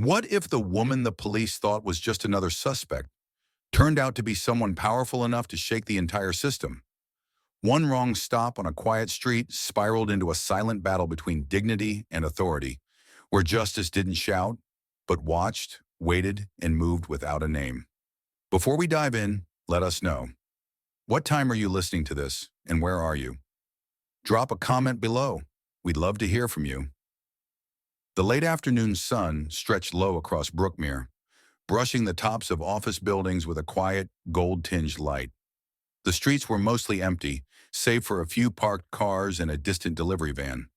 What if the woman the police thought was just another suspect turned out to be someone powerful enough to shake the entire system? One wrong stop on a quiet street spiraled into a silent battle between dignity and authority, where justice didn't shout, but watched, waited, and moved without a name. Before we dive in, let us know. What time are you listening to this, and where are you? Drop a comment below. We'd love to hear from you. The late afternoon sun stretched low across Brookmere, brushing the tops of office buildings with a quiet, gold-tinged light. The streets were mostly empty, save for a few parked cars and a distant delivery van.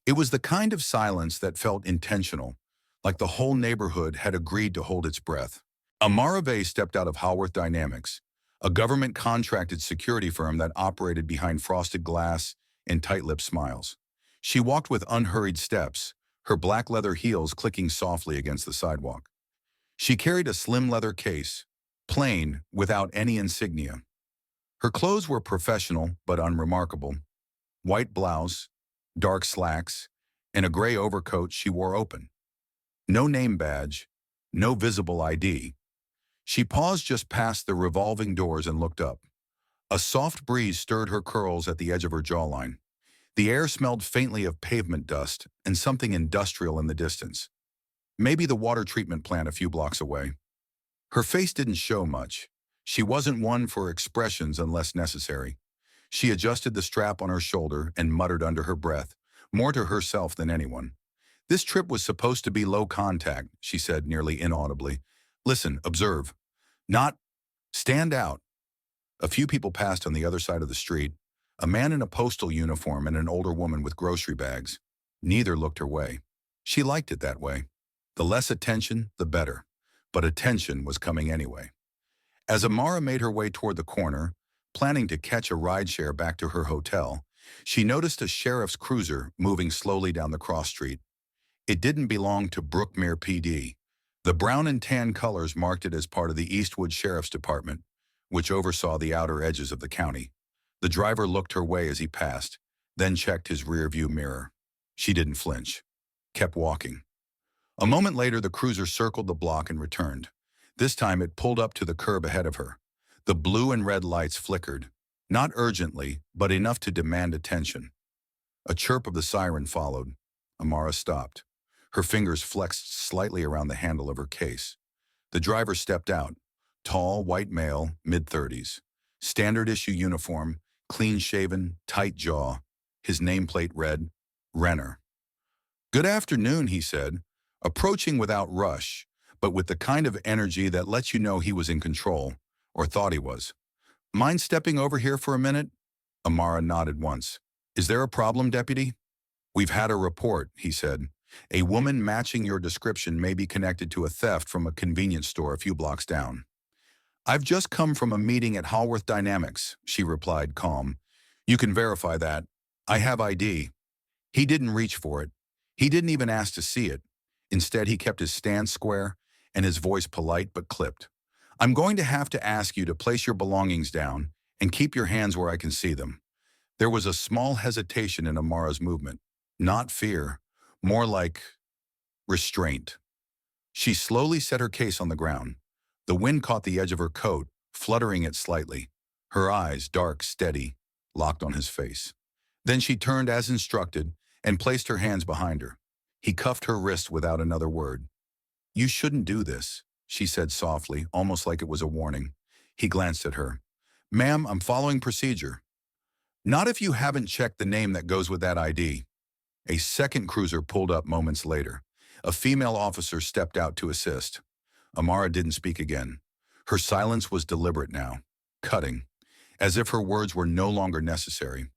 It was the kind of silence that felt intentional, like the whole neighborhood had agreed to hold its breath. Amara Vey stepped out of Hallworth Dynamics, a government-contracted security firm that operated behind frosted glass and tight-lipped smiles. She walked with unhurried steps, her black leather heels clicking softly against the sidewalk. She carried a slim leather case, plain, without any insignia. Her clothes were professional but unremarkable. White blouse, dark slacks, and a gray overcoat she wore open. No name badge, no visible ID. She paused just past the revolving doors and looked up. A soft breeze stirred her curls at the edge of her jawline. The air smelled faintly of pavement dust and something industrial in the distance. Maybe the water treatment plant a few blocks away. Her face didn't show much. She wasn't one for expressions unless necessary. She adjusted the strap on her shoulder and muttered under her breath, more to herself than anyone. "This trip was supposed to be low contact," she said nearly inaudibly. "Listen, observe. Not stand out." A few people passed on the other side of the street, a man in a postal uniform and an older woman with grocery bags. Neither looked her way. She liked it that way. The less attention, the better. But attention was coming anyway. As Amara made her way toward the corner, planning to catch a rideshare back to her hotel, she noticed a sheriff's cruiser moving slowly down the cross street. It didn't belong to Brookmere PD. The brown and tan colors marked it as part of the Eastwood Sheriff's Department, which oversaw the outer edges of the county. The driver looked her way as he passed, then checked his rearview mirror. She didn't flinch, kept walking. A moment later, the cruiser circled the block and returned. This time it pulled up to the curb ahead of her. The blue and red lights flickered, not urgently, but enough to demand attention. A chirp of the siren followed. Amara stopped. Her fingers flexed slightly around the handle of her case. The driver stepped out, tall, white male, mid-30s. Standard-issue uniform, clean-shaven, tight jaw. His nameplate read, Renner. "Good afternoon," he said, approaching without rush, but with the kind of energy that lets you know he was in control, or thought he was. "Mind stepping over here for a minute?" Amara nodded once. "Is there a problem, Deputy?" "We've had a report," he said. "A woman matching your description may be connected to a theft from a convenience store a few blocks down." "I've just come from a meeting at Hallworth Dynamics," she replied, calm. "You can verify that. I have ID." He didn't reach for it. He didn't even ask to see it. Instead, he kept his stance square and his voice polite but clipped. "I'm going to have to ask you to place your belongings down and keep your hands where I can see them." There was a small hesitation in Amara's movement. Not fear, more like restraint. She slowly set her case on the ground. The wind caught the edge of her coat, fluttering it slightly. Her eyes, dark, steady, locked on his face. Then she turned as instructed and placed her hands behind her. He cuffed her wrist without another word. "You shouldn't do this," she said softly, almost like it was a warning. He glanced at her. "Ma'am, I'm following procedure." "Not if you haven't checked the name that goes with that ID." A second cruiser pulled up moments later. A female officer stepped out to assist. Amara didn't speak again. Her silence was deliberate now, cutting, as if her words were no longer necessary.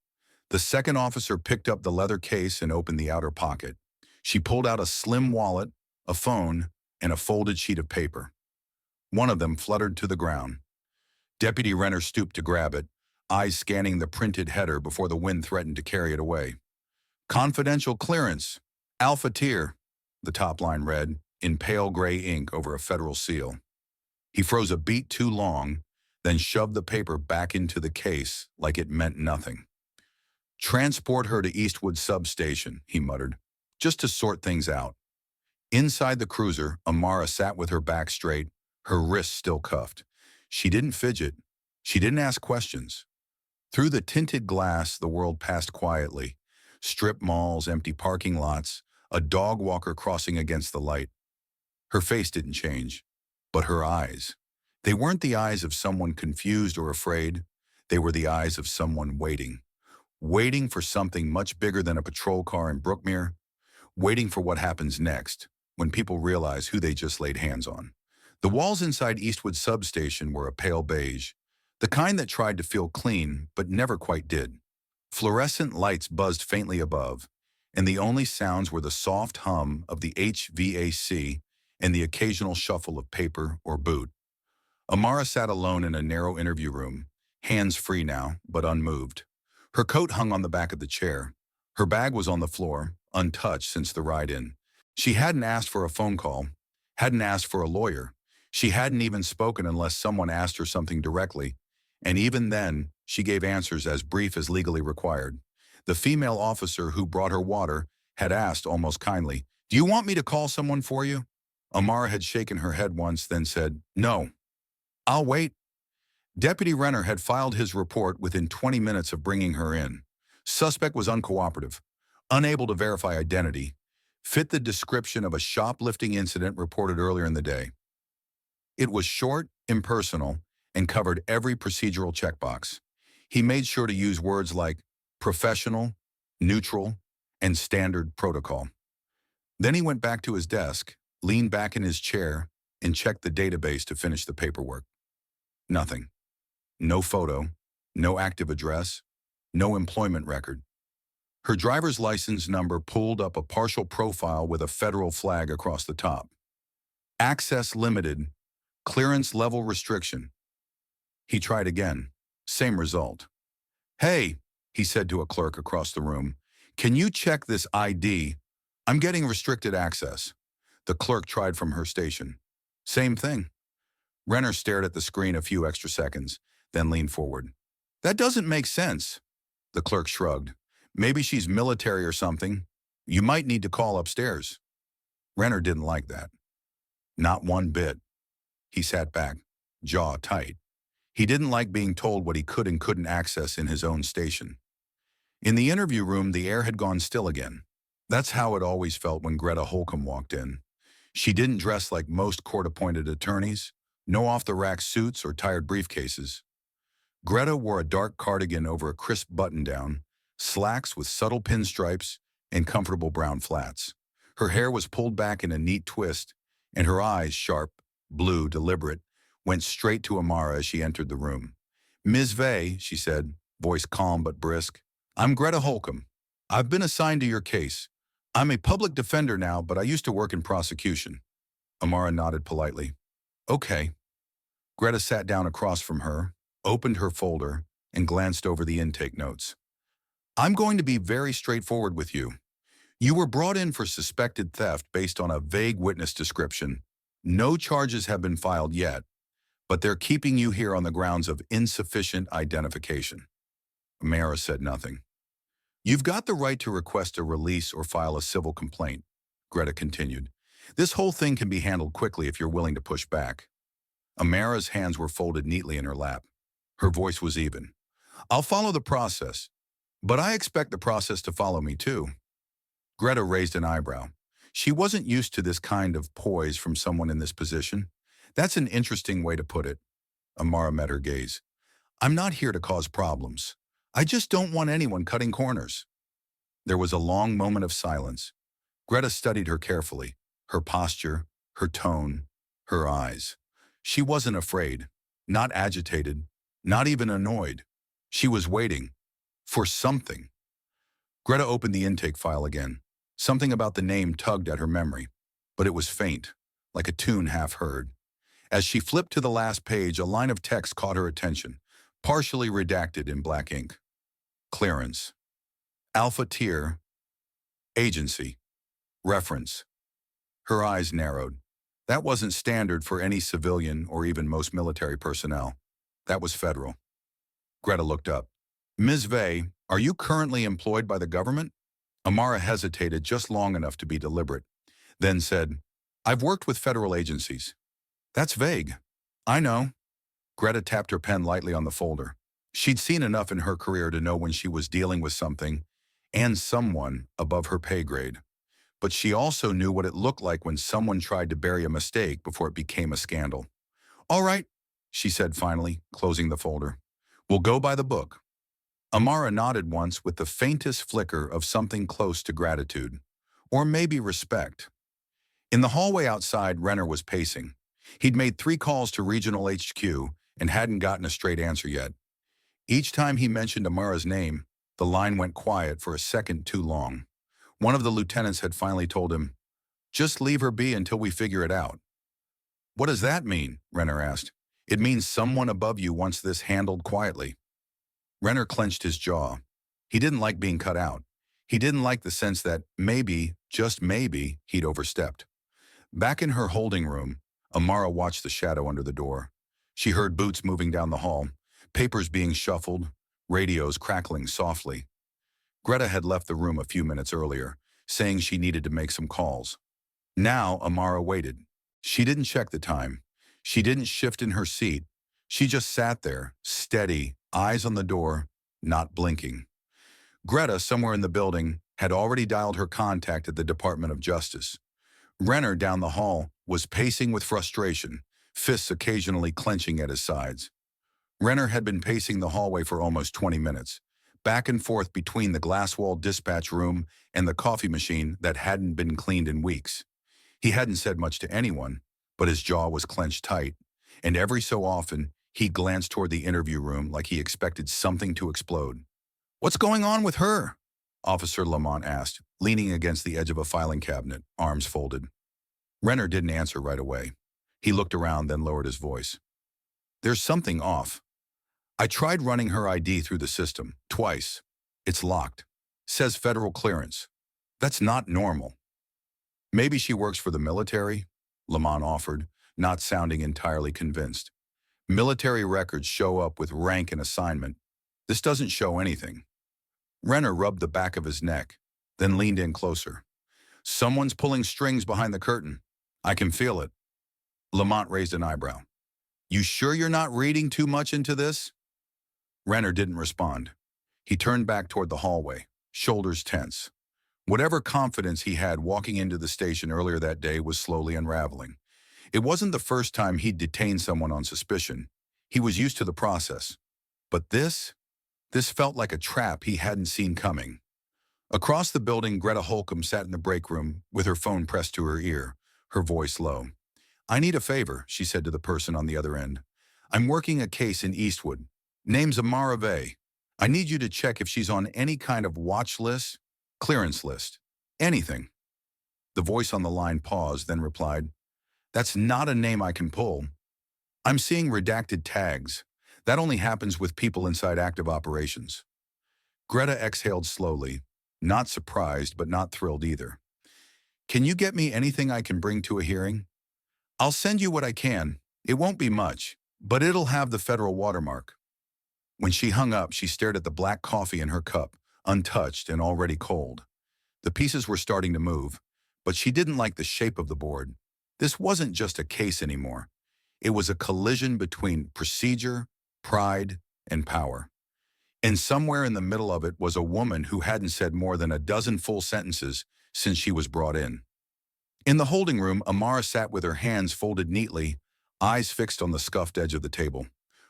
The second officer picked up the leather case and opened the outer pocket. She pulled out a slim wallet, a phone, and a folded sheet of paper. One of them fluttered to the ground. Deputy Renner stooped to grab it, eyes scanning the printed header before the wind threatened to carry it away. "Confidential clearance, Alpha Tier," the top line read, in pale gray ink over a federal seal. He froze a beat too long, then shoved the paper back into the case like it meant nothing. "Transport her to Eastwood Substation," he muttered, "just to sort things out." Inside the cruiser, Amara sat with her back straight, her wrists still cuffed. She didn't fidget. She didn't ask questions. Through the tinted glass, the world passed quietly. Strip malls, empty parking lots, a dog walker crossing against the light. Her face didn't change, but her eyes. They weren't the eyes of someone confused or afraid. They were the eyes of someone waiting. Waiting for something much bigger than a patrol car in Brookmere. Waiting for what happens next, when people realize who they just laid hands on. The walls inside Eastwood Substation were a pale beige, the kind that tried to feel clean but never quite did. Fluorescent lights buzzed faintly above, and the only sounds were the soft hum of the HVAC and the occasional shuffle of paper or boot. Amara sat alone in a narrow interview room, hands free now, but unmoved. Her coat hung on the back of the chair. Her bag was on the floor, untouched since the ride-in. She hadn't asked for a phone call, hadn't asked for a lawyer. She hadn't even spoken unless someone asked her something directly, and even then, she gave answers as brief as legally required. The female officer who brought her water had asked almost kindly, "Do you want me to call someone for you?" Amara had shaken her head once, then said, "No, I'll wait." Deputy Renner had filed his report within 20 minutes of bringing her in. Suspect was uncooperative, unable to verify identity, fit the description of a shoplifting incident reported earlier in the day. It was short, impersonal, and covered every procedural checkbox. He made sure to use words like professional, neutral, and standard protocol. Then he went back to his desk, leaned back in his chair, and checked the database to finish the paperwork. Nothing. No photo, no active address, no employment record. Her driver's license number pulled up a partial profile with a federal flag across the top. Access limited, clearance level restriction. He tried again, same result. "Hey," he said to a clerk across the room, "can you check this ID? I'm getting restricted access." The clerk tried from her station. Same thing. Renner stared at the screen a few extra seconds, then leaned forward. "That doesn't make sense." The clerk shrugged. "Maybe she's military or something. You might need to call upstairs." Renner didn't like that. Not one bit. He sat back, jaw tight. He didn't like being told what he could and couldn't access in his own station. In the interview room, the air had gone still again. That's how it always felt when Greta Holcomb walked in. She didn't dress like most court-appointed attorneys, no off-the-rack suits or tired briefcases. Greta wore a dark cardigan over a crisp button-down, slacks with subtle pinstripes, and comfortable brown flats. Her hair was pulled back in a neat twist, and her eyes, sharp, blue, deliberate, went straight to Amara as she entered the room. "Ms. Vey," she said, voice calm but brisk, "I'm Greta Holcomb. I've been assigned to your case. I'm a public defender now, but I used to work in prosecution." Amara nodded politely. "Okay." Greta sat down across from her, opened her folder, and glanced over the intake notes. "I'm going to be very straightforward with you. You were brought in for suspected theft based on a vague witness description. No charges have been filed yet, but they're keeping you here on the grounds of insufficient identification." Amara said nothing. "You've got the right to request a release or file a civil complaint," Greta continued. "This whole thing can be handled quickly if you're willing to push back." Amara's hands were folded neatly in her lap. Her voice was even. "I'll follow the process, but I expect the process to follow me too." Greta raised an eyebrow. She wasn't used to this kind of poise from someone in this position. "That's an interesting way to put it." Amara met her gaze. "I'm not here to cause problems. I just don't want anyone cutting corners." There was a long moment of silence. Greta studied her carefully, her posture, her tone, her eyes. She wasn't afraid, not agitated, not even annoyed. She was waiting for something. Greta opened the intake file again. Something about the name tugged at her memory, but it was faint, like a tune half heard. As she flipped to the last page, a line of text caught her attention, partially redacted in black ink. Clearance. Alpha Tier. Agency. Reference. Her eyes narrowed. That wasn't standard for any civilian or even most military personnel. That was federal. Greta looked up. "Ms. Vey, are you currently employed by the government?" Amara hesitated just long enough to be deliberate. then said, "I've worked with federal agencies." "That's vague." "I know." Greta tapped her pen lightly on the folder. She'd seen enough in her career to know when she was dealing with something and someone above her pay grade. But she also knew what it looked like when someone tried to bury a mistake before it became a scandal. "All right," she said finally, closing the folder. "We'll go by the book." Amara nodded once with the faintest flicker of something close to gratitude. Or maybe respect. In the hallway outside, Renner was pacing. He'd made 3 calls to regional HQ and hadn't gotten a straight answer yet. Each time he mentioned Amara's name, the line went quiet for a second too long. One of the lieutenants had finally told him, "Just leave her be until we figure it out." "What does that mean?" Renner asked. "It means someone above you wants this handled quietly." Renner clenched his jaw. He didn't like being cut out. He didn't like the sense that maybe, just maybe, he'd overstepped. Back in her holding room, Amara watched the shadow under the door. She heard boots moving down the hall, papers being shuffled, radios crackling softly. Greta had left the room a few minutes earlier, saying she needed to make some calls. Now Amara waited. She didn't check the time. She didn't shift in her seat. She just sat there, steady, eyes on the door, not blinking. Greta, somewhere in the building, had already dialed her contact at the Department of Justice. Renner, down the hall, was pacing with frustration, fists occasionally clenching at his sides. Renner had been pacing the hallway for almost 20 minutes, back and forth between the glass-walled dispatch room and the coffee machine that hadn't been cleaned in weeks. He hadn't said much to anyone, but his jaw was clenched tight, and every so often, he glanced toward the interview room like he expected something to explode. "What's going on with her?" Officer Lamont asked, leaning against the edge of a filing cabinet, arms folded. Renner didn't answer right away. He looked around, then lowered his voice. "There's something off. I tried running her ID through the system, twice. It's locked. Says federal clearance. That's not normal." "Maybe she works for the military," Lamont offered, not sounding entirely convinced. "Military records show up with rank and assignment. This doesn't show anything." Renner rubbed the back of his neck, then leaned in closer. "Someone's pulling strings behind the curtain. I can feel it." Lamont raised an eyebrow. "You sure you're not reading too much into this?" Renner didn't respond. He turned back toward the hallway, shoulders tense. Whatever confidence he had walking into the station earlier that day was slowly unraveling. It wasn't the first time he'd detained someone on suspicion. He was used to the process. But this felt like a trap he hadn't seen coming. Across the building, Greta Holcomb sat in the break room with her phone pressed to her ear, her voice low. "I need a favor," she said to the person on the other end. "I'm working a case in Eastwood. Name's Amara Vey. I need you to check if she's on any kind of watch list, clearance list, anything." The voice on the line paused, then replied, "That's not a name I can pull. I'm seeing redacted tags. That only happens with people inside active operations." Greta exhaled slowly, not surprised but not thrilled either. "Can you get me anything I can bring to a hearing? I'll send you what I can. It won't be much, but it'll have the federal watermark." When she hung up, she stared at the black coffee in her cup, untouched and already cold. The pieces were starting to move, but she didn't like the shape of the board. This wasn't just a case anymore. It was a collision between procedure, pride, and power. And somewhere in the middle of it was a woman who hadn't said more than a dozen full sentences since she was brought in. In the holding room, Amara sat with her hands folded neatly, eyes fixed on the scuffed edge of the table.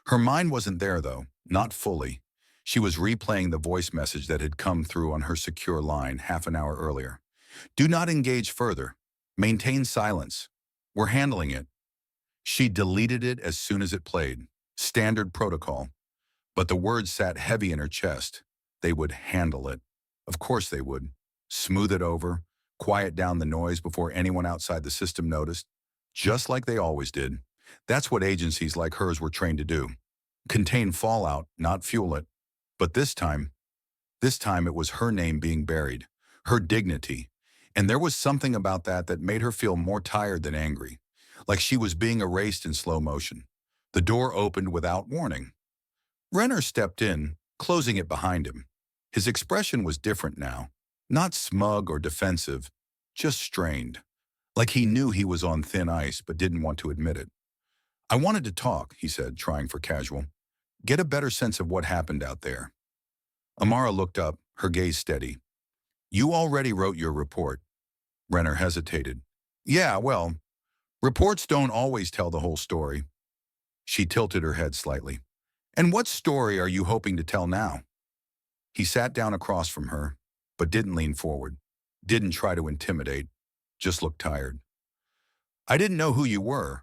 Her mind wasn't there, though, not fully. She was replaying the voice message that had come through on her secure line half an hour earlier. "Do not engage further. Maintain silence. We're handling it." She deleted it as soon as it played. Standard protocol. But the words sat heavy in her chest. They would handle it. Of course they would. Smooth it over, quiet down the noise before anyone outside the system noticed. Just like they always did. That's what agencies like hers were trained to do. Contain fallout, not fuel it. But this time it was her name being buried. Her dignity. And there was something about that that made her feel more tired than angry. Like she was being erased in slow motion. The door opened without warning. Renner stepped in, closing it behind him. His expression was different now. Not smug or defensive, just strained. like he knew he was on thin ice but didn't want to admit it. I wanted to talk, he said, trying for casual. Get a better sense of what happened out there. Amara looked up, her gaze steady. You already wrote your report. Renner hesitated. Yeah, well, reports don't always tell the whole story. She tilted her head slightly. And what story are you hoping to tell now? He sat down across from her, but didn't lean forward, didn't try to intimidate, just looked tired. I didn't know who you were.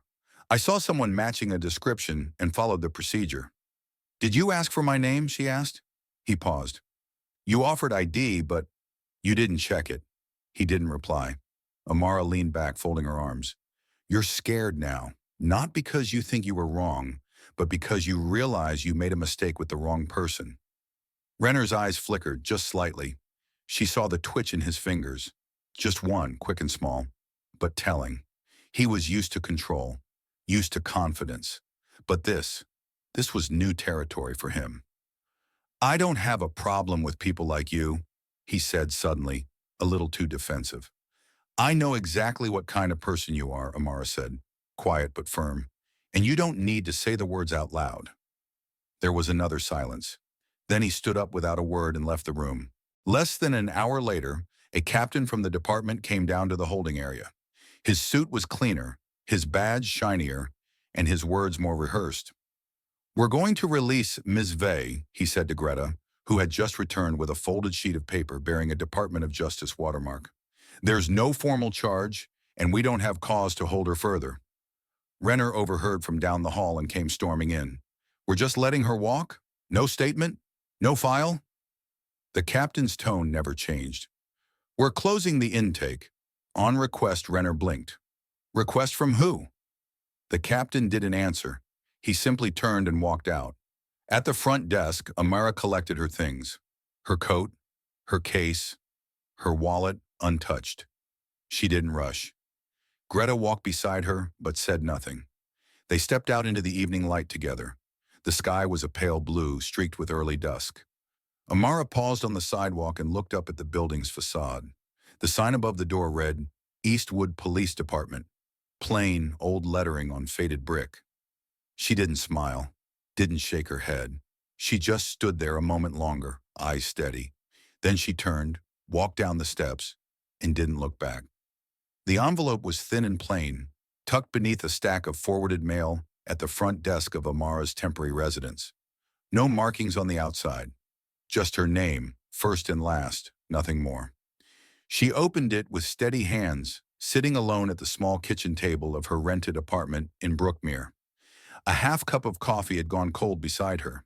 I saw someone matching a description and followed the procedure. Did you ask for my name, she asked. He paused. You offered ID, but you didn't check it. He didn't reply. Amara leaned back, folding her arms. You're scared now, not because you think you were wrong, but because you realize you made a mistake with the wrong person. Renner's eyes flickered just slightly. She saw the twitch in his fingers. Just one, quick and small, but telling. He was used to control, used to confidence. But this was new territory for him. I don't have a problem with people like you, he said suddenly, a little too defensive. I know exactly what kind of person you are, Amara said, quiet but firm, and you don't need to say the words out loud. There was another silence. Then he stood up without a word and left the room. Less than an hour later, a captain from the department came down to the holding area. His suit was cleaner, his badge shinier, and his words more rehearsed. We're going to release Ms. Vey, he said to Greta, who had just returned with a folded sheet of paper bearing a Department of Justice watermark. There's no formal charge, and we don't have cause to hold her further. Renner overheard from down the hall and came storming in. We're just letting her walk? No statement? No file? The captain's tone never changed. We're closing the intake. On request, Renner blinked. Request from who? The captain didn't answer. He simply turned and walked out. At the front desk, Amara collected her things. Her coat, her case, her wallet untouched. She didn't rush. Greta walked beside her, but said nothing. They stepped out into the evening light together. The sky was a pale blue, streaked with early dusk. Amara paused on the sidewalk and looked up at the building's facade. The sign above the door read, Eastwood Police Department. Plain, old lettering on faded brick. She didn't smile, didn't shake her head. She just stood there a moment longer, eyes steady. Then she turned, walked down the steps, and didn't look back. The envelope was thin and plain, tucked beneath a stack of forwarded mail at the front desk of Amara's temporary residence. No markings on the outside, just her name, first and last, nothing more. She opened it with steady hands, sitting alone at the small kitchen table of her rented apartment in Brookmere. A half cup of coffee had gone cold beside her.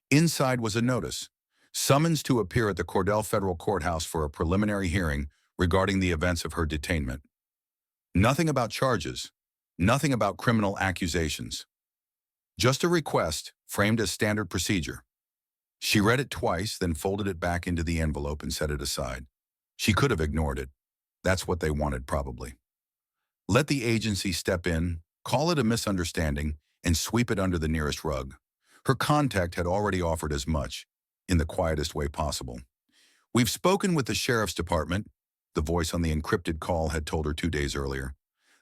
Inside was a notice, summons to appear at the Cordell Federal Courthouse for a preliminary hearing regarding the events of her detainment. Nothing about charges, nothing about criminal accusations. Just a request, framed as standard procedure. She read it twice, then folded it back into the envelope and set it aside. She could have ignored it. That's what they wanted, probably. Let the agency step in, call it a misunderstanding, and sweep it under the nearest rug. Her contact had already offered as much, in the quietest way possible. We've spoken with the sheriff's department, the voice on the encrypted call had told her 2 days earlier.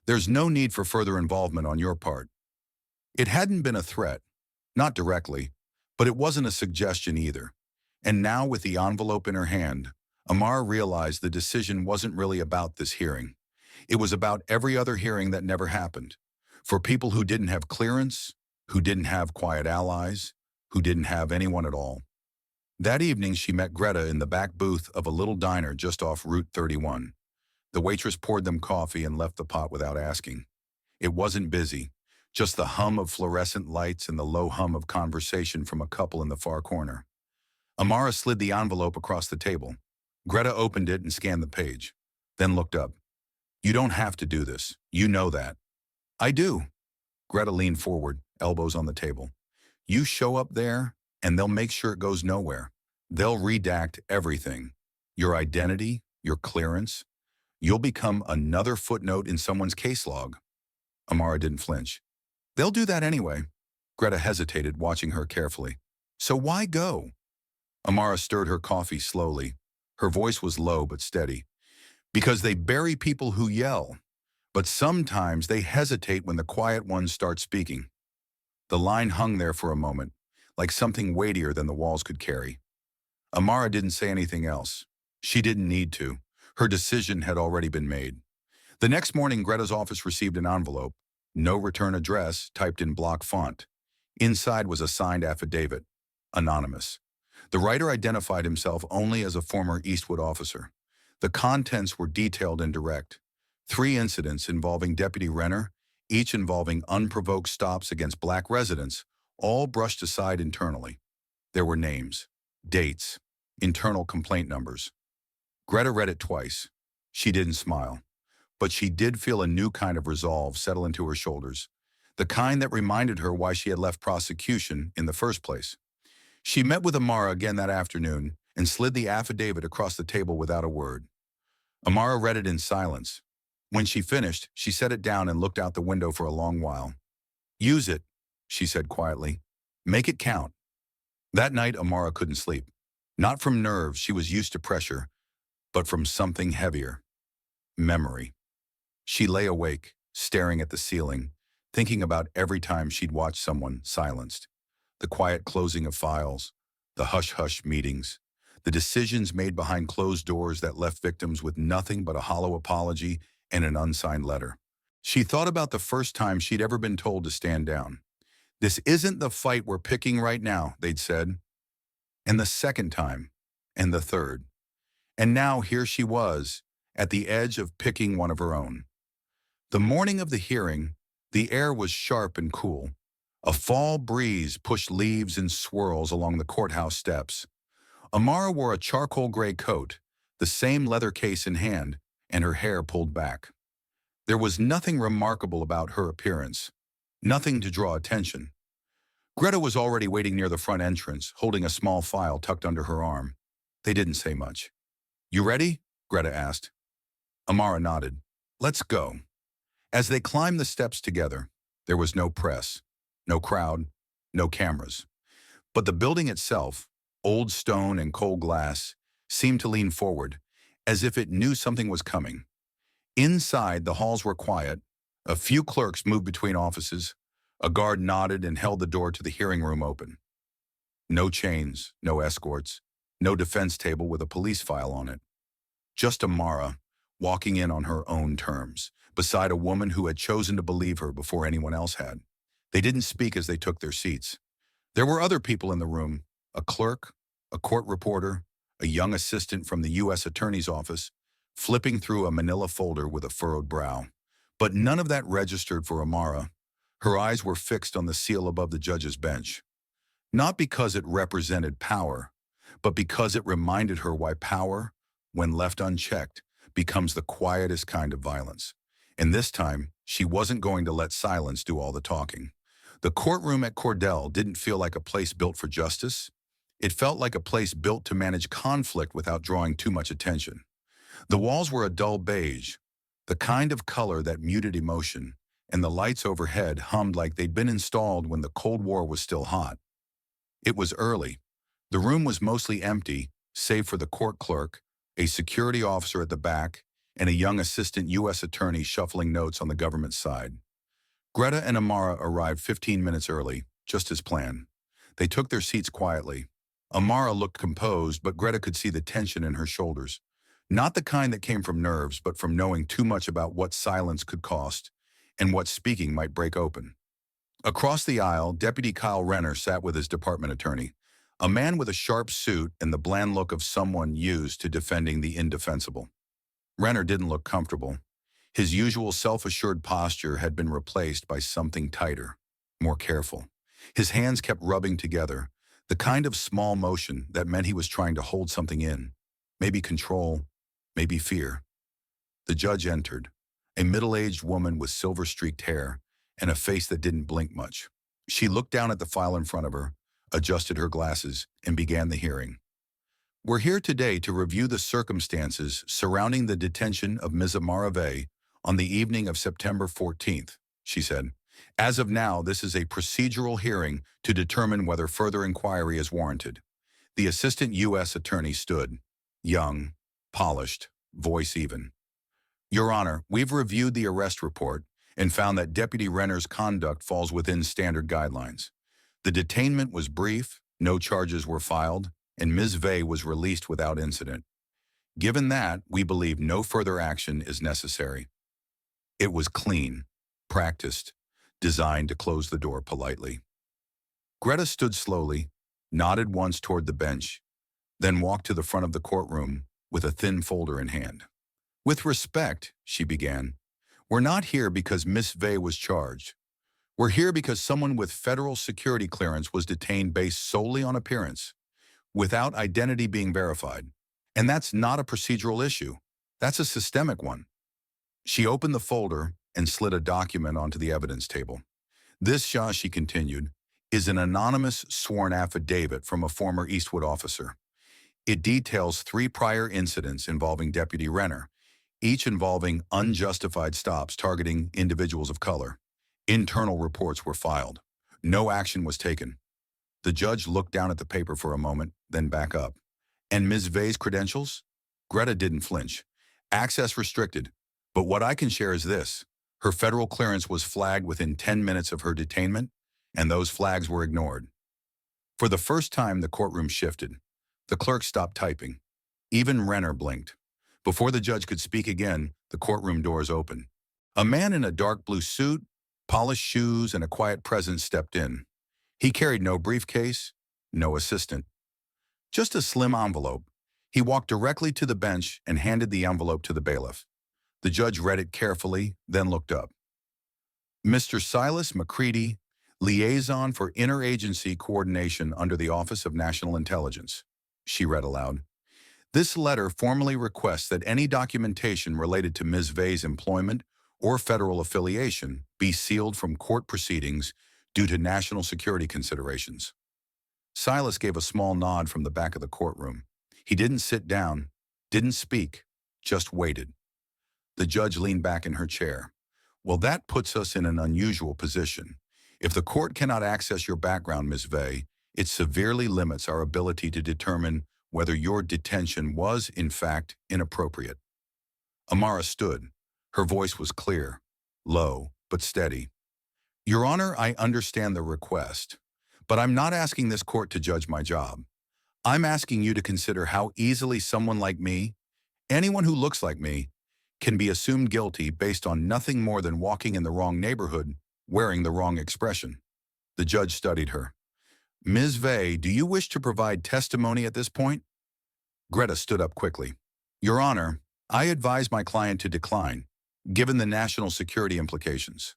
There's no need for further involvement on your part. It hadn't been a threat, not directly, but it wasn't a suggestion either. And now, with the envelope in her hand, Amara realized the decision wasn't really about this hearing. It was about every other hearing that never happened. For people who didn't have clearance, who didn't have quiet allies, who didn't have anyone at all. That evening, she met Greta in the back booth of a little diner just off Route 31. The waitress poured them coffee and left the pot without asking. It wasn't busy, just the hum of fluorescent lights and the low hum of conversation from a couple in the far corner. Amara slid the envelope across the table. Greta opened it and scanned the page, then looked up. You don't have to do this. You know that. I do. Greta leaned forward, elbows on the table. You show up there, and they'll make sure it goes nowhere. They'll redact everything. Your identity, your clearance. You'll become another footnote in someone's case log. Amara didn't flinch. They'll do that anyway. Greta hesitated, watching her carefully. So why go? Amara stirred her coffee slowly. Her voice was low but steady. Because they bury people who yell. But sometimes they hesitate when the quiet ones start speaking. The line hung there for a moment, like something weightier than the walls could carry. Amara didn't say anything else. She didn't need to. Her decision had already been made. The next morning, Greta's office received an envelope. No return address, typed in block font. Inside was a signed affidavit. Anonymous. The writer identified himself only as a former Eastwood officer. The contents were detailed and direct. 3 incidents involving Deputy Renner, each involving unprovoked stops against black residents, all brushed aside internally. There were names, dates, internal complaint numbers. Greta read it twice. She didn't smile, but she did feel a new kind of resolve settle into her shoulders, the kind that reminded her why she had left prosecution in the first place. She met with Amara again that afternoon and slid the affidavit across the table without a word. Amara read it in silence. When she finished, she set it down and looked out the window for a long while. "Use it," she said quietly. "Make it count." That night, Amara couldn't sleep. Not from nerves, she was used to pressure, but from something heavier. Memory. She lay awake, staring at the ceiling, thinking about every time she'd watched someone silenced. The quiet closing of files, the hush-hush meetings, the decisions made behind closed doors that left victims with nothing but a hollow apology and an unsigned letter. She thought about the first time she'd ever been told to stand down. "This isn't the fight we're picking right now," they'd said. And the second time, and the third. And now here she was, at the edge of picking one of her own. The morning of the hearing, the air was sharp and cool. A fall breeze pushed leaves in swirls along the courthouse steps. Amara wore a charcoal gray coat, the same leather case in hand, and her hair pulled back. There was nothing remarkable about her appearance, nothing to draw attention. Greta was already waiting near the front entrance, holding a small file tucked under her arm. They didn't say much. "You ready?" Greta asked. Amara nodded. "Let's go." As they climbed the steps together, there was no press, no crowd, no cameras. But the building itself, old stone and cold glass, seemed to lean forward, as if it knew something was coming. Inside, the halls were quiet. A few clerks moved between offices. A guard nodded and held the door to the hearing room open. No chains, no escorts, no defense table with a police file on it. Just Amara, walking in on her own terms, beside a woman who had chosen to believe her before anyone else had. They didn't speak as they took their seats. There were other people in the room, a clerk, a court reporter, a young assistant from the U.S. Attorney's Office, flipping through a manila folder with a furrowed brow. But none of that registered for Amara. Her eyes were fixed on the seal above the judge's bench. Not because it represented power, but because it reminded her why power, when left unchecked, becomes the quietest kind of violence. And this time, she wasn't going to let silence do all the talking. The courtroom at Cordell didn't feel like a place built for justice. It felt like a place built to manage conflict without drawing too much attention. The walls were a dull beige, the kind of color that muted emotion, and the lights overhead hummed like they'd been installed when the Cold War was still hot. It was early. The room was mostly empty, save for the court clerk, a security officer at the back, and a young assistant U.S. attorney shuffling notes on the government side. Greta and Amara arrived 15 minutes early, just as planned. They took their seats quietly. Amara looked composed, but Greta could see the tension in her shoulders. Not the kind that came from nerves, but from knowing too much about what silence could cost and what speaking might break open. Across the aisle, Deputy Kyle Renner sat with his department attorney, a man with a sharp suit and the bland look of someone used to defending the indefensible. Renner didn't look comfortable. His usual self-assured posture had been replaced by something tighter, more careful. His hands kept rubbing together, the kind of small motion that meant he was trying to hold something in, maybe control, maybe fear. The judge entered, a middle-aged woman with silver-streaked hair and a face that didn't blink much. She looked down at the file in front of her, adjusted her glasses, and began the hearing. "We're here today to review the circumstances surrounding the detention of Ms. Amara Vey on the evening of September 14th, she said. "As of now, this is a procedural hearing to determine whether further inquiry is warranted." The assistant U.S. attorney stood, young, polished, voice even. Your Honor, we've reviewed the arrest report and found that Deputy Renner's conduct falls within standard guidelines. The detainment was brief, no charges were filed, and Ms. Vey was released without incident. Given that, we believe no further action is necessary. It was clean, practiced, designed to close the door politely. Greta stood slowly, nodded once toward the bench, then walked to the front of the courtroom with a thin folder in hand. With respect, she began, we're not here because Miss Vey was charged. We're here because someone with federal security clearance was detained based solely on appearance, without identity being verified. And that's not a procedural issue. That's a systemic one. She opened the folder and slid a document onto the evidence table. This, Shah, she continued, is an anonymous sworn affidavit from a former Eastwood officer. It details 3 prior incidents involving Deputy Renner, each involving unjustified stops targeting individuals of color. Internal reports were filed. No action was taken. The judge looked down at the paper for a moment, then back up. And Ms. Vey's credentials? Greta didn't flinch. Access restricted. But what I can share is this. Her federal clearance was flagged within 10 minutes of her detainment, and those flags were ignored. For the first time, the courtroom shifted. The clerk stopped typing. Even Renner blinked. Before the judge could speak again, the courtroom doors opened. A man in a dark blue suit, polished shoes, and a quiet presence stepped in. He carried no briefcase, no assistant. Just a slim envelope. He walked directly to the bench and handed the envelope to the bailiff. The judge read it carefully, then looked up. Mr. Silas McCready, Liaison for Interagency Coordination under the Office of National Intelligence. She read aloud. This letter formally requests that any documentation related to Ms. Vey's employment or federal affiliation be sealed from court proceedings due to national security considerations. Silas gave a small nod from the back of the courtroom. He didn't sit down, didn't speak, just waited. The judge leaned back in her chair. Well, that puts us in an unusual position. If the court cannot access your background, Ms. Vey, it severely limits our ability to determine whether your detention was, in fact, inappropriate. Amara stood. Her voice was clear, low, but steady. Your Honor, I understand the request, but I'm not asking this court to judge my job. I'm asking you to consider how easily someone like me, anyone who looks like me, can be assumed guilty based on nothing more than walking in the wrong neighborhood, wearing the wrong expression. The judge studied her. Ms. Vey, do you wish to provide testimony at this point? Greta stood up quickly. Your Honor, I advise my client to decline, given the national security implications.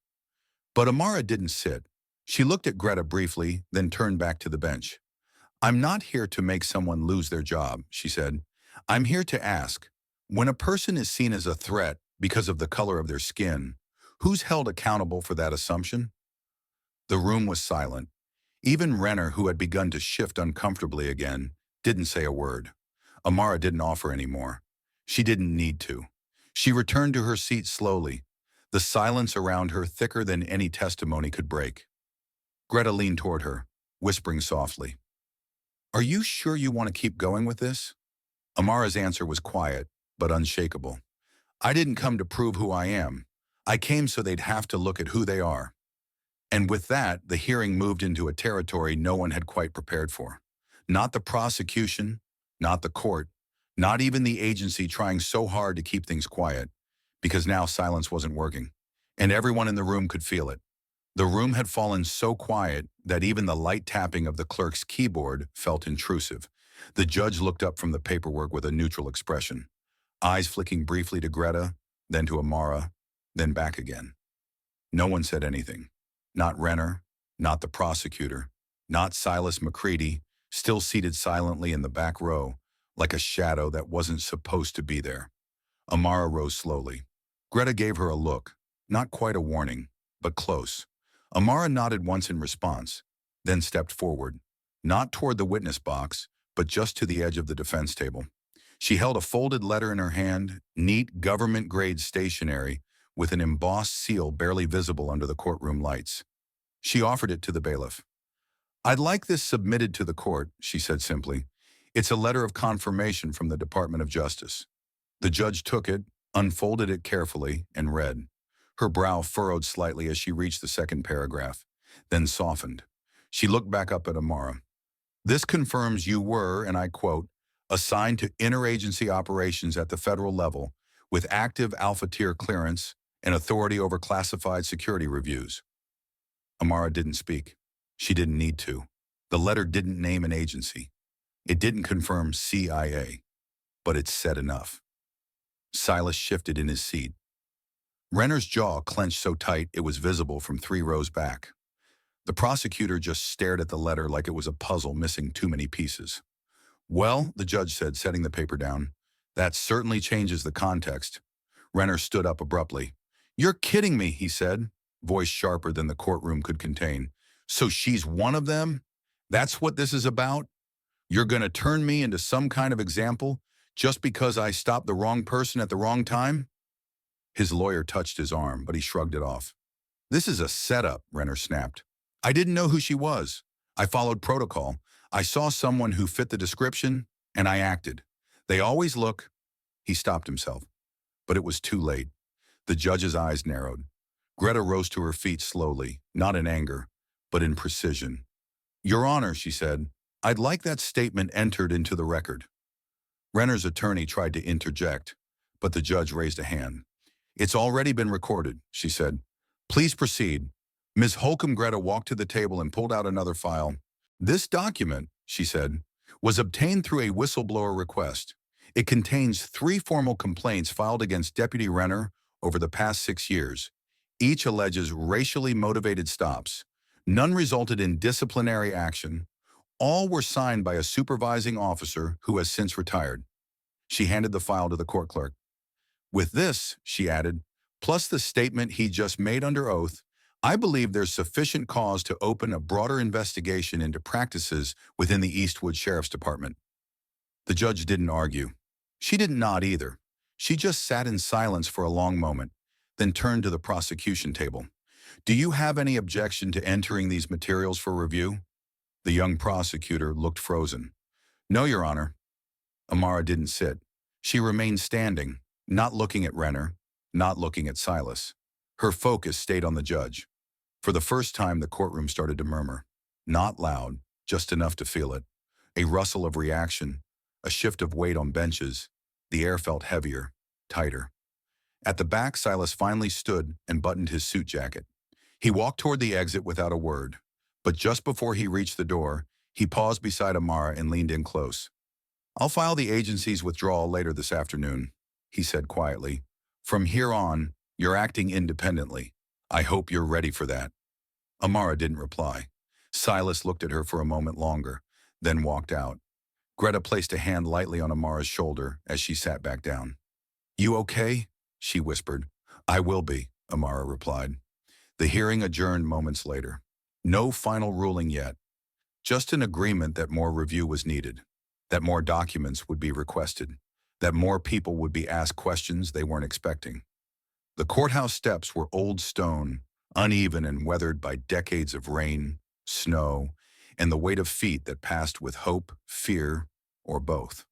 But Amara didn't sit. She looked at Greta briefly, then turned back to the bench. I'm not here to make someone lose their job, she said. I'm here to ask, when a person is seen as a threat because of the color of their skin, who's held accountable for that assumption? The room was silent. Even Renner, who had begun to shift uncomfortably again, didn't say a word. Amara didn't offer any more. She didn't need to. She returned to her seat slowly, the silence around her thicker than any testimony could break. Greta leaned toward her, whispering softly. Are you sure you want to keep going with this? Amara's answer was quiet, but unshakable. I didn't come to prove who I am. I came so they'd have to look at who they are. And with that, the hearing moved into a territory no one had quite prepared for. Not the prosecution, not the court, not even the agency trying so hard to keep things quiet, because now silence wasn't working, and everyone in the room could feel it. The room had fallen so quiet that even the light tapping of the clerk's keyboard felt intrusive. The judge looked up from the paperwork with a neutral expression, eyes flicking briefly to Greta, then to Amara, then back again. No one said anything. Not Renner, not the prosecutor, not Silas McCready, still seated silently in the back row, like a shadow that wasn't supposed to be there. Amara rose slowly. Greta gave her a look, not quite a warning, but close. Amara nodded once in response, then stepped forward, not toward the witness box, but just to the edge of the defense table. She held a folded letter in her hand, neat government-grade stationery, with an embossed seal barely visible under the courtroom lights. She offered it to the bailiff. I'd like this submitted to the court, she said simply. It's a letter of confirmation from the Department of Justice. The judge took it, unfolded it carefully, and read. Her brow furrowed slightly as she reached the second paragraph, then softened. She looked back up at Amara. This confirms you were, and I quote, assigned to interagency operations at the federal level with active Alpha Tier clearance and authority over classified security reviews. Amara didn't speak. She didn't need to. The letter didn't name an agency. It didn't confirm CIA, but it said enough. Silas shifted in his seat. Renner's jaw clenched so tight it was visible from 3 rows back. The prosecutor just stared at the letter like it was a puzzle missing too many pieces. Well, the judge said, setting the paper down, that certainly changes the context. Renner stood up abruptly. You're kidding me, he said, voice sharper than the courtroom could contain. So she's one of them? That's what this is about? You're going to turn me into some kind of example just because I stopped the wrong person at the wrong time? His lawyer touched his arm, but he shrugged it off. This is a setup, Renner snapped. I didn't know who she was. I followed protocol. I saw someone who fit the description, and I acted. They always look. He stopped himself, but it was too late. The judge's eyes narrowed. Greta rose to her feet slowly, not in anger, but in precision. Your Honor, she said, I'd like that statement entered into the record. Renner's attorney tried to interject, but the judge raised a hand. It's already been recorded, she said. Please proceed. Ms. Holcomb Greta walked to the table and pulled out another file. This document, she said, was obtained through a whistleblower request. It contains 3 formal complaints filed against Deputy Renner over the past 6 years. Each alleges racially motivated stops. None resulted in disciplinary action. All were signed by a supervising officer who has since retired. She handed the file to the court clerk. With this, she added, plus the statement he just made under oath, I believe there's sufficient cause to open a broader investigation into practices within the Eastwood Sheriff's Department. The judge didn't argue. She didn't nod either. She just sat in silence for a long moment, then turned to the prosecution table. Do you have any objection to entering these materials for review? The young prosecutor looked frozen. No, Your Honor. Amara didn't sit. She remained standing, not looking at Renner, not looking at Silas. Her focus stayed on the judge. For the first time, the courtroom started to murmur. Not loud, just enough to feel it. A rustle of reaction, a shift of weight on benches. The air felt heavier, tighter. At the back, Silas finally stood and buttoned his suit jacket. He walked toward the exit without a word, but just before he reached the door, he paused beside Amara and leaned in close. I'll file the agency's withdrawal later this afternoon, he said quietly. From here on, you're acting independently. I hope you're ready for that. Amara didn't reply. Silas looked at her for a moment longer, then walked out. Greta placed a hand lightly on Amara's shoulder as she sat back down. You okay? She whispered. I will be, Amara replied. The hearing adjourned moments later. No final ruling yet. Just an agreement that more review was needed, that more documents would be requested, that more people would be asked questions they weren't expecting. The courthouse steps were old stone, uneven and weathered by decades of rain, snow, and the weight of feet that passed with hope, fear, or both.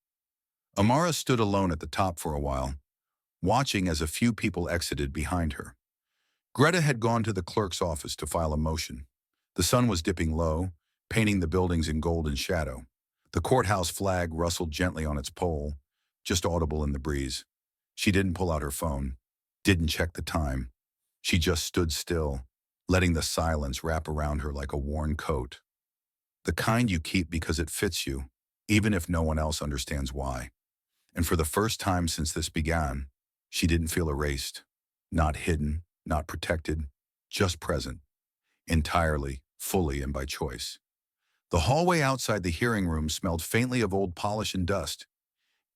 Amara stood alone at the top for a while, watching as a few people exited behind her. Greta had gone to the clerk's office to file a motion. The sun was dipping low, painting the buildings in golden shadow. The courthouse flag rustled gently on its pole, just audible in the breeze. She didn't pull out her phone, didn't check the time. She just stood still, letting the silence wrap around her like a worn coat. The kind you keep because it fits you, even if no one else understands why. And for the first time since this began, she didn't feel erased, not hidden, not protected, just present, entirely, fully, and by choice. The hallway outside the hearing room smelled faintly of old polish and dust,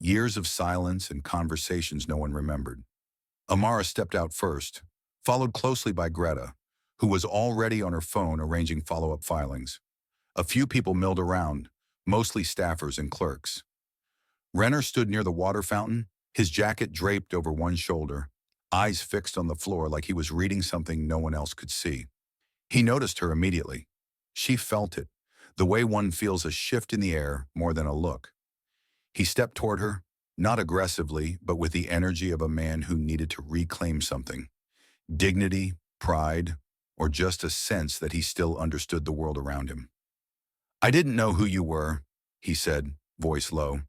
years of silence and conversations no one remembered. Amara stepped out first, followed closely by Greta, who was already on her phone arranging follow-up filings. A few people milled around, mostly staffers and clerks. Renner stood near the water fountain, his jacket draped over one shoulder, eyes fixed on the floor like he was reading something no one else could see. He noticed her immediately. She felt it, the way one feels a shift in the air more than a look. He stepped toward her, not aggressively, but with the energy of a man who needed to reclaim something. Dignity, pride, or just a sense that he still understood the world around him. "I didn't know who you were," he said, voice low.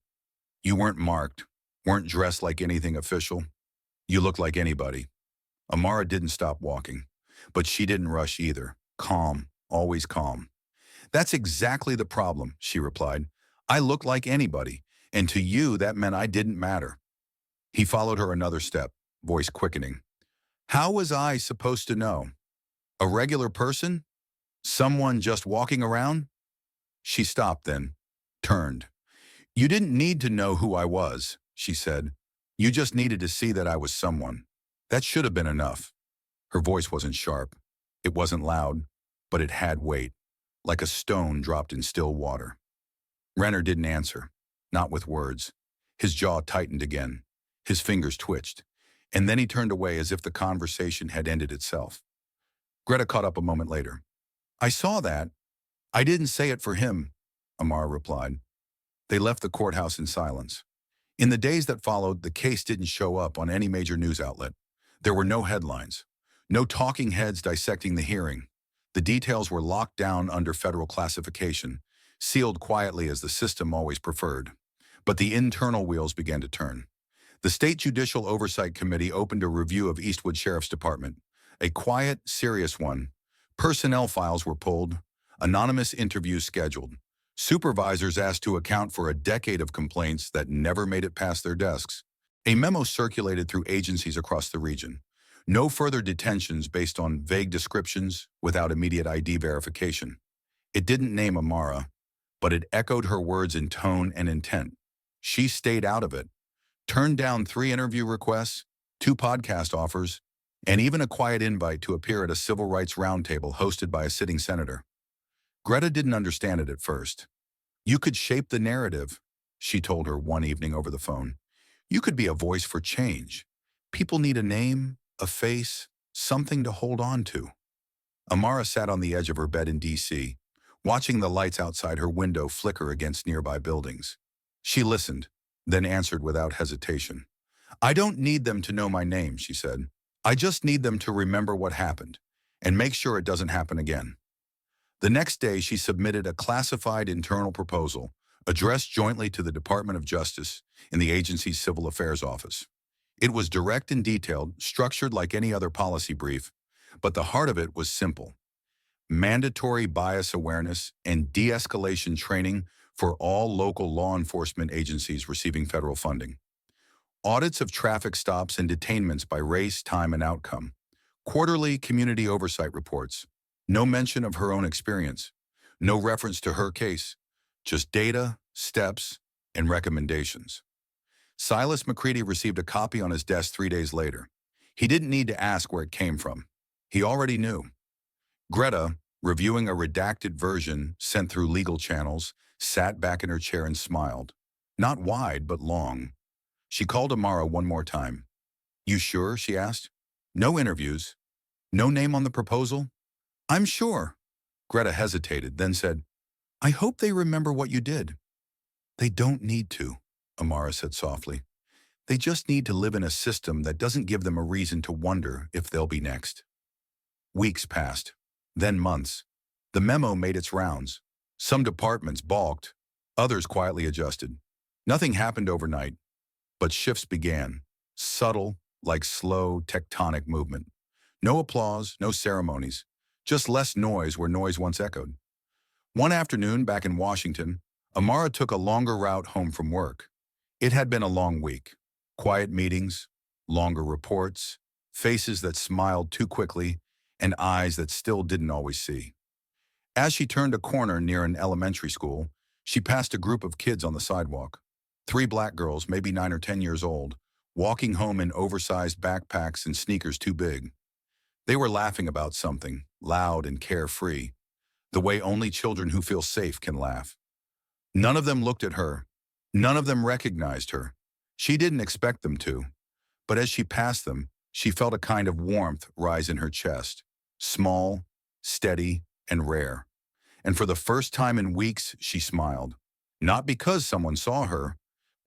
"You weren't marked, weren't dressed like anything official. You looked like anybody." Amara didn't stop walking, but she didn't rush either. Calm, always calm. "That's exactly the problem," she replied. "I looked like anybody, and to you that meant I didn't matter." He followed her another step, voice quickening. "How was I supposed to know? A regular person? Someone just walking around?" She stopped then, turned. "You didn't need to know who I was," she said. "You just needed to see that I was someone. That should have been enough." Her voice wasn't sharp. It wasn't loud, but it had weight, like a stone dropped in still water. Renner didn't answer, not with words. His jaw tightened again. His fingers twitched. And then he turned away as if the conversation had ended itself. Greta caught up a moment later. "I saw that. I didn't say it for him," Amara replied. They left the courthouse in silence. In the days that followed, the case didn't show up on any major news outlet. There were no headlines, no talking heads dissecting the hearing. The details were locked down under federal classification, sealed quietly as the system always preferred. But the internal wheels began to turn. The State Judicial Oversight Committee opened a review of Eastwood Sheriff's Department, a quiet, serious one. Personnel files were pulled, anonymous interviews scheduled, supervisors asked to account for a decade of complaints that never made it past their desks. A memo circulated through agencies across the region. No further detentions based on vague descriptions without immediate ID verification. It didn't name Amara, but it echoed her words in tone and intent. She stayed out of it, turned down 3 interview requests, 2 podcast offers, and even a quiet invite to appear at a civil rights roundtable hosted by a sitting senator. Greta didn't understand it at first. "You could shape the narrative," she told her one evening over the phone. "You could be a voice for change. People need a name, a face, something to hold on to." Amara sat on the edge of her bed in D.C., watching the lights outside her window flicker against nearby buildings. She listened, then answered without hesitation. "I don't need them to know my name," she said. "I just need them to remember what happened and make sure it doesn't happen again." The next day, she submitted a classified internal proposal addressed jointly to the Department of Justice in the agency's Civil Affairs Office. It was direct and detailed, structured like any other policy brief, but the heart of it was simple: mandatory bias awareness and de-escalation training for all local law enforcement agencies receiving federal funding. Audits of traffic stops and detainments by race, time, and outcome. Quarterly community oversight reports. No mention of her own experience. No reference to her case. Just data, steps, and recommendations. Silas McCready received a copy on his desk 3 days later. He didn't need to ask where it came from. He already knew. Greta, reviewing a redacted version sent through legal channels, sat back in her chair and smiled. Not wide, but long. She called Amara one more time. "You sure?" she asked. "No interviews? No name on the proposal?" "I'm sure." Greta hesitated, then said, "I hope they remember what you did." "They don't need to," Amara said softly. "They just need to live in a system that doesn't give them a reason to wonder if they'll be next." Weeks passed, then months. The memo made its rounds. Some departments balked, others quietly adjusted. Nothing happened overnight, but shifts began, subtle, like slow, tectonic movement. No applause, no ceremonies, just less noise where noise once echoed. One afternoon back in Washington, Amara took a longer route home from work. It had been a long week. Quiet meetings, longer reports, faces that smiled too quickly, and eyes that still didn't always see. As she turned a corner near an elementary school, she passed a group of kids on the sidewalk. 3 black girls, maybe 9 or 10 years old, walking home in oversized backpacks and sneakers too big. They were laughing about something, loud and carefree, the way only children who feel safe can laugh. None of them looked at her. None of them recognized her. She didn't expect them to. But as she passed them, she felt a kind of warmth rise in her chest, small, steady, and rare. And for the first time in weeks, she smiled. Not because someone saw her,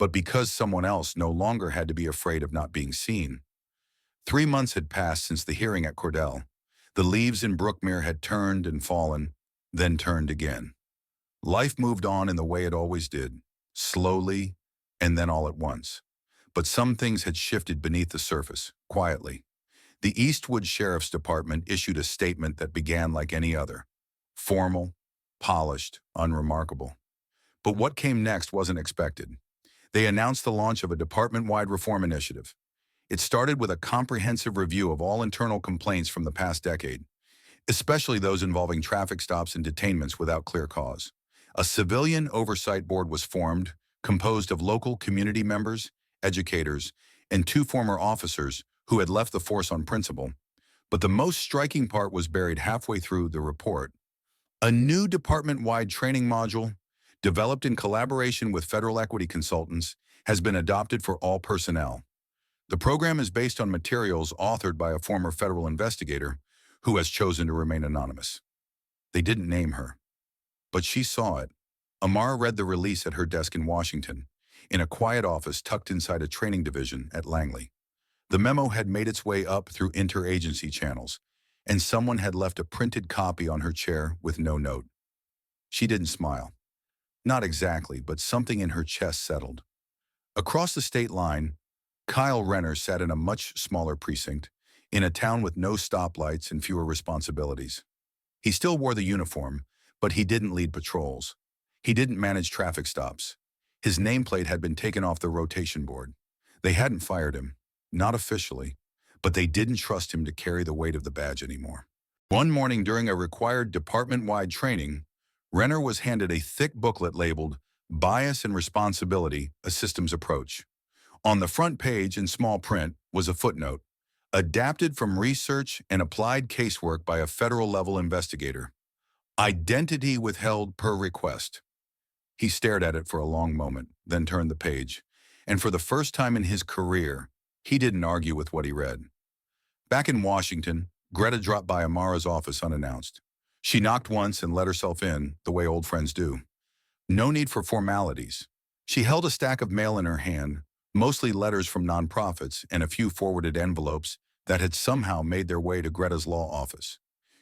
but because someone else no longer had to be afraid of not being seen. 3 months had passed since the hearing at Cordell. The leaves in Brookmere had turned and fallen, then turned again. Life moved on in the way it always did, slowly and then all at once. But some things had shifted beneath the surface, quietly. The Eastwood Sheriff's Department issued a statement that began like any other. Formal, polished, unremarkable. But what came next wasn't expected. They announced the launch of a department-wide reform initiative. It started with a comprehensive review of all internal complaints from the past decade, especially those involving traffic stops and detainments without clear cause. A civilian oversight board was formed, composed of local community members, educators, and 2 former officers who had left the force on principle. But the most striking part was buried halfway through the report. A new department-wide training module, developed in collaboration with federal equity consultants, has been adopted for all personnel. The program is based on materials authored by a former federal investigator who has chosen to remain anonymous. They didn't name her, but she saw it. Amara read the release at her desk in Washington, in a quiet office tucked inside a training division at Langley. The memo had made its way up through interagency channels, and someone had left a printed copy on her chair with no note. She didn't smile. Not exactly, but something in her chest settled. Across the state line, Kyle Renner sat in a much smaller precinct, in a town with no stoplights and fewer responsibilities. He still wore the uniform, but he didn't lead patrols. He didn't manage traffic stops. His nameplate had been taken off the rotation board. They hadn't fired him, not officially, but they didn't trust him to carry the weight of the badge anymore. One morning during a required department-wide training, Renner was handed a thick booklet labeled Bias and Responsibility, a Systems Approach. On the front page in small print was a footnote, adapted from research and applied casework by a federal-level investigator. Identity withheld per request. He stared at it for a long moment, then turned the page, and for the first time in his career, he didn't argue with what he read. Back in Washington, Greta dropped by Amara's office unannounced. She knocked once and let herself in, the way old friends do. No need for formalities. She held a stack of mail in her hand, mostly letters from nonprofits and a few forwarded envelopes that had somehow made their way to Greta's law office.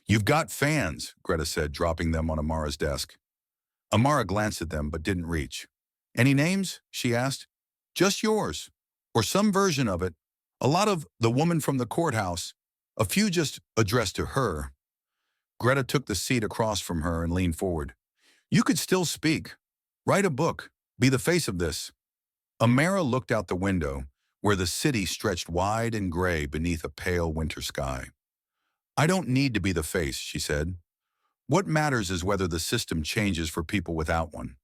"You've got fans," Greta said, dropping them on Amara's desk. Amara glanced at them but didn't reach. "Any names?" she asked. "Just yours, or some version of it. A lot of the woman from the courthouse, a few just addressed to her." Greta took the seat across from her and leaned forward. "You could still speak. Write a book. Be the face of this." Amara looked out the window, where the city stretched wide and gray beneath a pale winter sky. "I don't need to be the face," she said. "What matters is whether the system changes for people without one."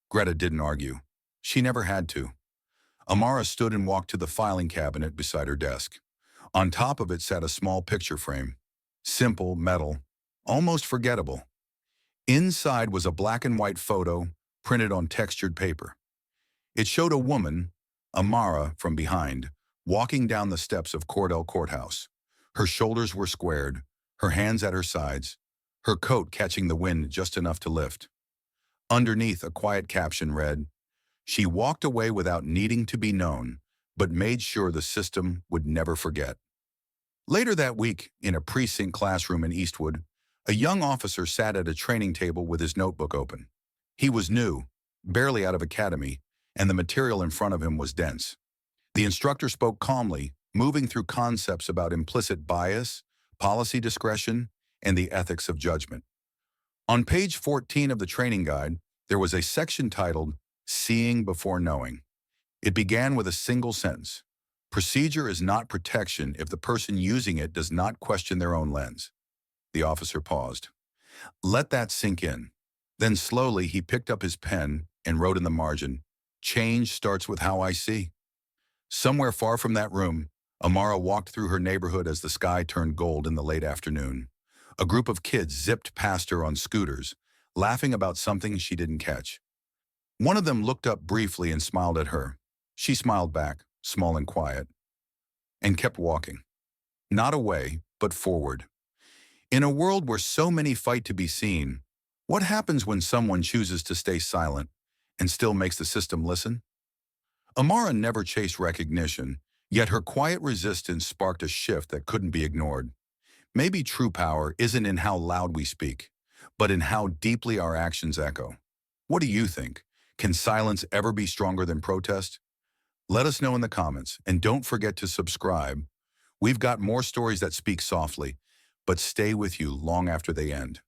Greta didn't argue. She never had to. Amara stood and walked to the filing cabinet beside her desk. On top of it sat a small picture frame. Simple, metal, almost forgettable. Inside was a black and white photo printed on textured paper. It showed a woman, Amara, from behind, walking down the steps of Cordell Courthouse. Her shoulders were squared, her hands at her sides, her coat catching the wind just enough to lift. Underneath, a quiet caption read, "She walked away without needing to be known, but made sure the system would never forget." Later that week, in a precinct classroom in Eastwood, a young officer sat at a training table with his notebook open. He was new, barely out of academy, and the material in front of him was dense. The instructor spoke calmly, moving through concepts about implicit bias, policy discretion, and the ethics of judgment. On page 14 of the training guide, there was a section titled Seeing Before Knowing. It began with a single sentence. Procedure is not protection if the person using it does not question their own lens. The officer paused. Let that sink in. Then slowly he picked up his pen and wrote in the margin, "Change starts with how I see." Somewhere far from that room, Amara walked through her neighborhood as the sky turned gold in the late afternoon. A group of kids zipped past her on scooters, laughing about something she didn't catch. One of them looked up briefly and smiled at her. She smiled back, small and quiet, and kept walking. Not away, but forward. In a world where so many fight to be seen, what happens when someone chooses to stay silent and still makes the system listen? Amara never chased recognition, yet her quiet resistance sparked a shift that couldn't be ignored. Maybe true power isn't in how loud we speak, but in how deeply our actions echo. What do you think? Can silence ever be stronger than protest? Let us know in the comments, and don't forget to subscribe. We've got more stories that speak softly, but stay with you long after they end.